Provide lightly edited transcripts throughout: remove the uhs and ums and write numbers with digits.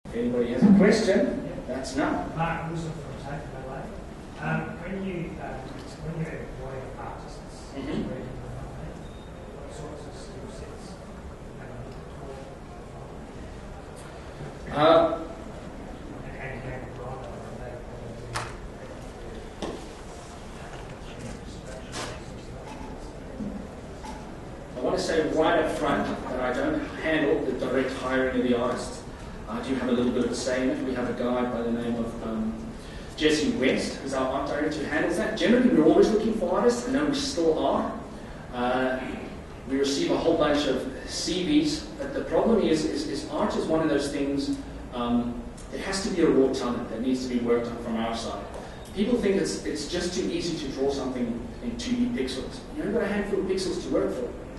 If anybody has a question, that's now. Mark Wilson from Take LA. When you're employing artists, what sorts of skill sets I want to say right up front that I don't handle the direct hiring of the artists. I do have a little bit of a say in it. We have a guy by the name of Jesse West, who's our art director, who handles that. Generally, we're always looking for artists, and we still are. We receive a whole bunch of CVs, but the problem is art is one of those things. There has to be a raw talent that needs to be worked on from our side. People think it's just too easy to draw something in 2D pixels. You've got a handful of pixels to work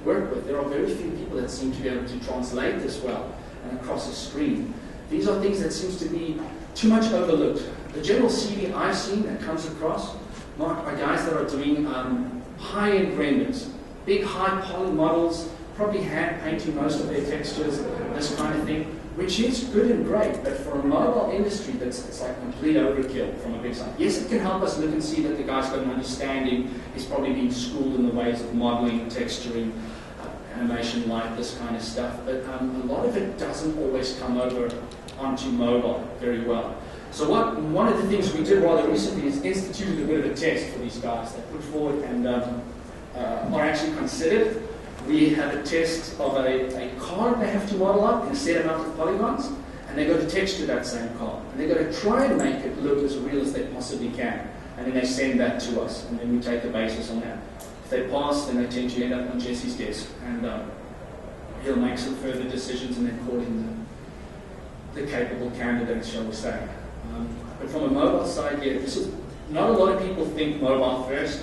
with. There are very few people that seem to be able to translate this well and across a screen. These are things that seems to be too much overlooked. The general CV I've seen that comes across, Mark, are guys that are doing high-end renders, big high-poly models, probably hand-painting most of their textures, this kind of thing, which is good and great, but for a mobile industry, it's like complete overkill from a big side. Yes, it can help us look and see that the guy's got an understanding, he's probably been schooled in the ways of modeling, texturing, animation, light, this kind of stuff, but a lot of it doesn't always come over onto mobile very well. So one of the things we did rather recently is instituted a bit of a test for these guys that put forward and are actually considered. We have a test of a car they have to model up in a set amount of polygons, and they got to texture that same car. And they got to try and make it look as real as they possibly can. And then they send that to us, and then we take the basis on that. If they pass, then they tend to end up on Jesse's desk, and he'll make some further decisions and then call in the capable candidate, shall we say. But from a mobile side, yeah, this is not a lot of people think mobile first.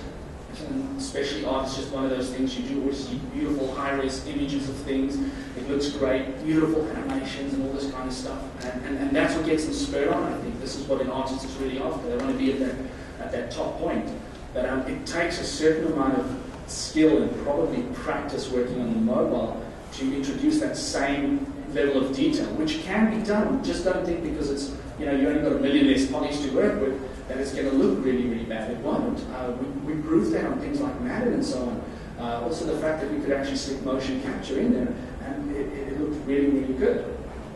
Especially art is just one of those things. You do always see beautiful high-res images of things. It looks great, beautiful animations and all this kind of stuff. And that's what gets them spurred on, I think. This is what an artist is really after. They want to be at that top point. But it takes a certain amount of skill and probably practice working on the mobile to introduce that same level of detail, which can be done. Just don't think because it's, you only got a million less polys to work with, that it's going to look really, really bad. It won't. We proved that on things like Madden and so on. Also the fact that we could actually stick motion capture in there, and it looked really, really good.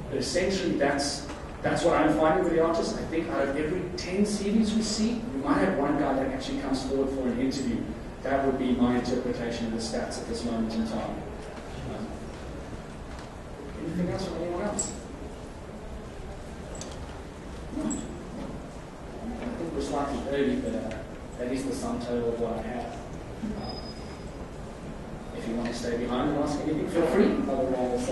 But essentially, that's what I'm finding with the artists. I think out of every 10 CVs we see, we might have one guy that actually comes forward for an interview. That would be my interpretation of the stats at this moment in time. Anything else from anyone else? No. I think we're slightly early, but that is the sum total of what I have. If you want to stay behind and ask anything, feel free. Otherwise,